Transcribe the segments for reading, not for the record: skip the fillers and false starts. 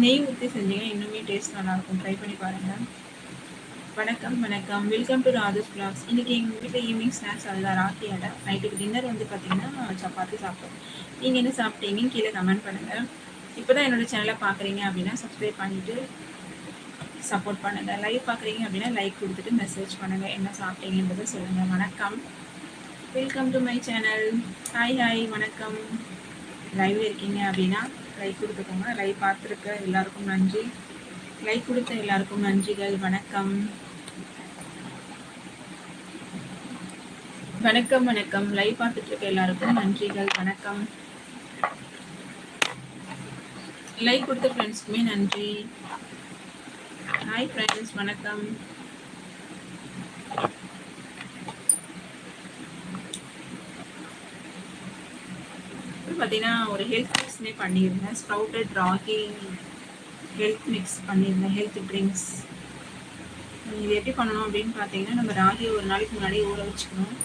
நெய் ஊற்றி செஞ்சீங்கன்னா இன்னுமே டேஸ்ட் நல்லாயிருக்கும். ட்ரை பண்ணி பாருங்கள். வணக்கம் வணக்கம், வெல்கம் டு ராஜஸ் vlogs. இன்றைக்கி எங்கள் வீட்டில் ஈவினிங் ஸ்நாக்ஸ் அதுதான் ராகி அடை. நைட்டுக்கு டின்னர் வந்து பார்த்திங்கன்னா சப்பாத்தி சாப்பிட்டோம். நீங்கள் என்ன சாப்பிட்டீங்கன்னு கீழே கமெண்ட் பண்ணுங்கள். இப்போ தான் என்னோடய சேனலை பார்க்குறீங்க அப்படின்னா சப்ஸ்கிரைப் பண்ணிவிட்டு சப்போர்ட் பண்ணுங்கள். லைவ் பார்க்குறீங்க அப்படின்னா லைக் கொடுத்துட்டு மெசேஜ் பண்ணுங்கள், என்ன சாப்பிட்டீங்கன்றதை சொல்லுங்கள். வணக்கம், welcome to my channel. Hi hi, வணக்கம். லைவில் இருக்கீங்க அப்படின்னா லைக் கொடுத்துக்கோங்க. லைவ் பார்த்துருக்க எல்லாருக்கும் நன்றி. லைக் கொடுத்த எல்லாருக்கும் நன்றிகள். வணக்கம் வணக்கம் வணக்கம். லைவ் பார்த்துட்டு இருக்க எல்லாருக்கும் நன்றிகள். வணக்கம். லைக் கொடுத்த ஃப்ரெண்ட்ஸ்க்குமே நன்றி. ஹாய் ஃப்ரெண்ட்ஸ், வணக்கம். பார்த்தீங்கன்னா ஒரு ஹெல்த் மிக்ஸ்னே பண்ணியிருந்தேன். ஸ்ப்ரவுட்டட் ராகி ஹெல்த் மிக்ஸ் பண்ணியிருந்தேன், ஹெல்த் ட்ரிங்க்ஸ். இது எப்படி பண்ணணும் அப்படின்னு பார்த்தீங்கன்னா, நம்ம ராகியை ஒரு நாளைக்கு முன்னாடி ஊற வச்சுக்கணும்.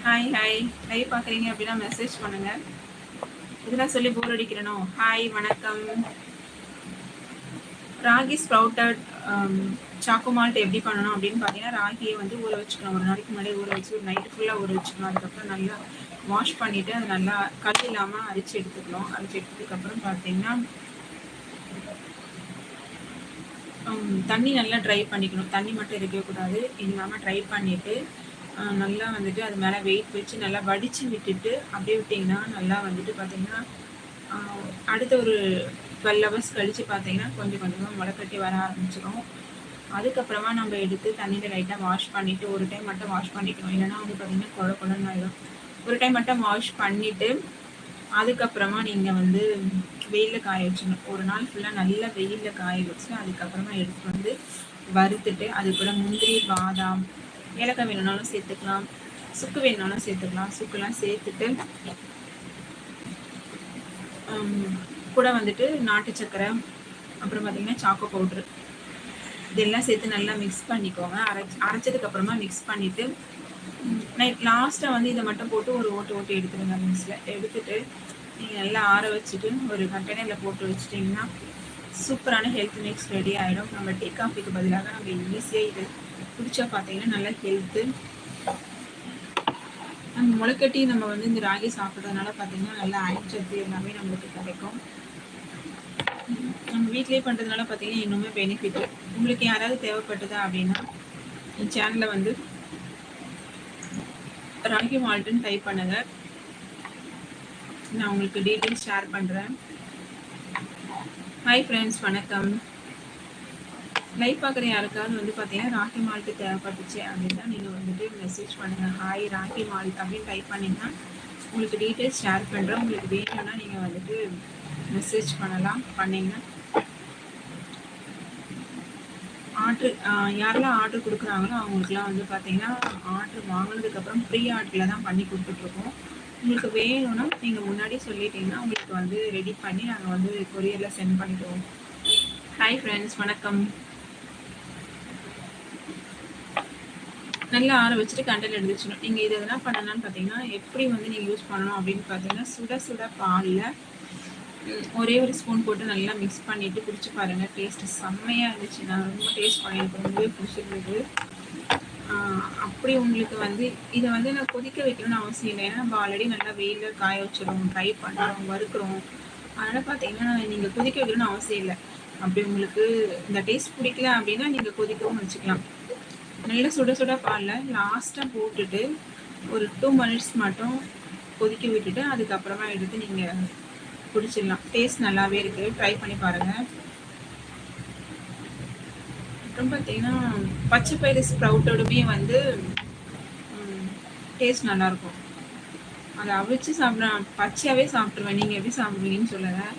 ஹாய் ஹாய், லைவ் பார்க்குறீங்க அப்படின்னா மெசேஜ் பண்ணுங்கள். இதெல்லாம் சொல்லி போர் அடிக்கிறனோ. ஹாய் வணக்கம். ராகி ஸ்ப்ரவுட்டட் சாக்கோ மால்ட் எப்படி பண்ணணும் அப்படின்னு பார்த்தீங்கன்னா, ராகியை வந்து ஊற வச்சுக்கணும். ஒரு நாளைக்கு முன்னாடி ஊற வச்சு ஒரு நைட்டு ஃபுல்லாக ஊற வச்சுக்கணும். அதுக்கப்புறம் நல்லா வாஷ் பண்ணிவிட்டு அதை நல்லா கல் இல்லாமல் அரிச்சு எடுத்துக்கலாம். அரிச்சு எடுத்ததுக்கப்புறம் பார்த்தீங்கன்னா தண்ணி நல்லா ட்ரை பண்ணிக்கணும். தண்ணி மட்டும் இருக்கக்கூடாது, இல்லாமல் ட்ரை பண்ணிவிட்டு நல்லா வந்துட்டு அது மேலே வெயிட் வச்சு நல்லா வடித்து விட்டுட்டு அப்படியே விட்டிங்கன்னா நல்லா வந்துட்டு பார்த்திங்கன்னா அடுத்த ஒரு 12 hours கழித்து பார்த்தீங்கன்னா கொஞ்சம் கொஞ்சமாக முளைக்கட்டி வர ஆரம்பிச்சிடும். அதுக்கப்புறமா நம்ம எடுத்து தண்ணியில் லைட்டாக வாஷ் பண்ணிவிட்டு ஒரு டைம் மட்டும் வாஷ் பண்ணிக்கணும். இல்லைன்னா வந்து பார்த்திங்கன்னா குழன்னு ஆகிடும். ஒரு டைம் மட்டும் வாஷ் பண்ணிவிட்டு அதுக்கப்புறமா நீங்கள் வந்து வெயிலில் காய வச்சுக்கணும். ஒரு நாள் ஃபுல்லாக நல்லா வெயிலில் காய வச்சு அதுக்கப்புறமா எடுத்து வந்து வறுத்துட்டு அது கூட முந்திரி, பாதாம், ஏலக்காய் வேணும்னாலும் சேர்த்துக்கலாம், சுக்கு வேணும்னாலும் சேர்த்துக்கலாம். சுக்குலாம் சேர்த்துட்டு கூட வந்துட்டு நாட்டு சக்கரை, அப்புறம் பார்த்திங்கன்னா சாக்கோ பவுட்ரு, இதெல்லாம் சேர்த்து நல்லா மிக்ஸ் பண்ணிக்கோங்க. அரைச்சதுக்கப்புறமா மிக்ஸ் பண்ணிவிட்டு லாஸ்ட்டாக வந்து இதை மட்டும் போட்டு ஒரு ஓட்டு எடுத்துடுங்க. மிக்ஸில் எடுத்துகிட்டு நீங்கள் நல்லா ஆற வச்சுட்டு ஒரு கண்டெய்னரில் போட்டு வச்சுட்டிங்கன்னா சூப்பரான ஹெல்த் மிக்ஸ் ரெடி ஆகிடும். நம்ம டீ காஃபிக்கு பதிலாக நம்ம ஈஸியாக இது குடிச்சா பார்த்தீங்கன்னா நல்லா ஹெல்த்து. நம்ம முளைக்கட்டி நம்ம வந்து இந்த ராகி சாப்பிட்றதுனால பார்த்தீங்கன்னா நல்லா அயன் சத்து எல்லாமே நம்மளுக்கு கிடைக்கும். நம்ம வீட்லேயே பண்ணுறதுனால பார்த்தீங்கன்னா இன்னுமே பெனிஃபிட்டு. உங்களுக்கு யாராவது தேவைப்பட்டதா அப்படின்னா என் சேனலில் வந்து ராகி மால்ட்டுன்னு டைப் பண்ணுங்கள். நான் உங்களுக்கு டீட்டெயில்ஸ் ஷேர் பண்ணுறேன். ஹாய் ஃப்ரெண்ட்ஸ், வணக்கம். லைவ் பார்க்குற யாருக்காவது வந்து பார்த்தீங்கன்னா ராகி மால்ட்டு தேவைப்பட்டுச்சு அப்படின்னா நீங்கள் வந்துட்டு மெசேஜ் பண்ணுங்கள். ஹாய் ராகி மால்ட் அப்படின்னு டைப் பண்ணிங்கன்னா உங்களுக்கு டீட்டெயில்ஸ் ஷேர் பண்ணுறேன். உங்களுக்கு வேணும்னா நீங்கள் வந்துட்டு மெசேஜ் பண்ணலாம். பண்ணிங்கன்னா யாரெல்லாம் ஆர்டர் கொடுக்குறாங்களோ அவங்களுக்குலாம் வந்து பார்த்தீங்கன்னா ஆர்டர் வாங்கினதுக்கப்புறம் ஃப்ரீ ஆர்டரில் தான் பண்ணி கொடுத்துட்ருக்கோம். உங்களுக்கு வேணும்னா நீங்கள் முன்னாடி சொல்லிட்டீங்கன்னா உங்களுக்கு வந்து ரெடி பண்ணி நாங்கள் வந்து கொரியரில் சென்ட் பண்ணிடுவோம். ஹாய் ஃப்ரெண்ட்ஸ், வணக்கம். நல்லா ஆற வச்சுட்டு கண்டெய்னர் எடுத்து வச்சிடணும். நீங்கள் இது எதனா பண்ணலான்னு பார்த்தீங்கன்னா எப்படி வந்து நீங்கள் யூஸ் பண்ணணும் அப்படின்னு பார்த்தீங்கன்னா சுட சுட பாலில் ஒரே ஒரு ஸ்பூன் போட்டு நல்லா மிக்ஸ் பண்ணிவிட்டு குடிச்சு பாருங்கள். டேஸ்ட்டு செம்மையாக இருந்துச்சு. நான் ரொம்ப டேஸ்ட் பண்ணியிருக்கேன், ரொம்பவே பிடிச்சிருந்தது. அப்படி உங்களுக்கு வந்து இதை வந்து நான் கொதிக்க வைக்கணும்னு அவசியம் இல்லை. ஏன்னா நம்ம ஆல்ரெடி நல்லா வெயிலில் காய வச்சிடும், ட்ரை பண்ணுறோம், வறுக்கிறோம். அதனால் பார்த்தீங்கன்னா நீங்கள் கொதிக்க வைக்கணும்னு அவசியம் இல்லை. அப்படி உங்களுக்கு இந்த டேஸ்ட் பிடிக்கல அப்படின்னா நீங்கள் கொதிக்கவும் வச்சுக்கலாம். நல்லா சுட சுட பாலில் லாஸ்ட்டாக போட்டுட்டு ஒரு 2 minutes மட்டும் கொதிக்க விட்டுட்டு அதுக்கப்புறமா எடுத்து நீங்கள் குடிச்சிடலாம். டேஸ்ட் நல்லாவே இருக்குது, ட்ரை பண்ணி பாருங்கள். அப்புறம் பார்த்தீங்கன்னா பச்சை பயிறு ஸ்ப்ரவுட்டோடுமே வந்து டேஸ்ட் நல்லாயிருக்கும். அதை அவிச்சு சாப்பிட்றேன், பச்சையாகவே சாப்பிட்ருவேன். நீங்கள் எப்படி சாப்பிடுவீங்கன்னு சொல்லுங்கள்.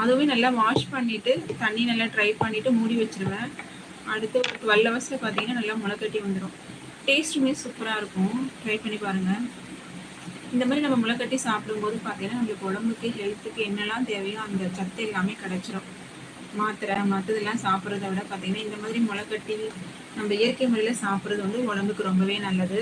அதுவே நல்லா வாஷ் பண்ணிவிட்டு தண்ணி நல்லா ட்ரை பண்ணிவிட்டு மூடி வச்சுருவேன். அடுத்து ஒரு 12 hours பார்த்தீங்கன்னா நல்லா முளைக்கட்டி வந்துடும். டேஸ்ட்டுமே சூப்பராக இருக்கும், ட்ரை பண்ணி பாருங்கள். இந்த மாதிரி நம்ம முளைக்கட்டி சாப்பிடும்போது பார்த்தீங்கன்னா நம்மளுக்கு உடம்புக்கு ஹெல்த்துக்கு என்னெல்லாம் தேவையோ அந்த சத்து எல்லாமே கிடைச்சிடும். மாத்திரை மற்றதெல்லாம் சாப்பிட்றத விட பார்த்தீங்கன்னா இந்த மாதிரி முளைக்கட்டி நம்ம இயற்கை முறையில் சாப்பிட்றது வந்து உடம்புக்கு ரொம்பவே நல்லது.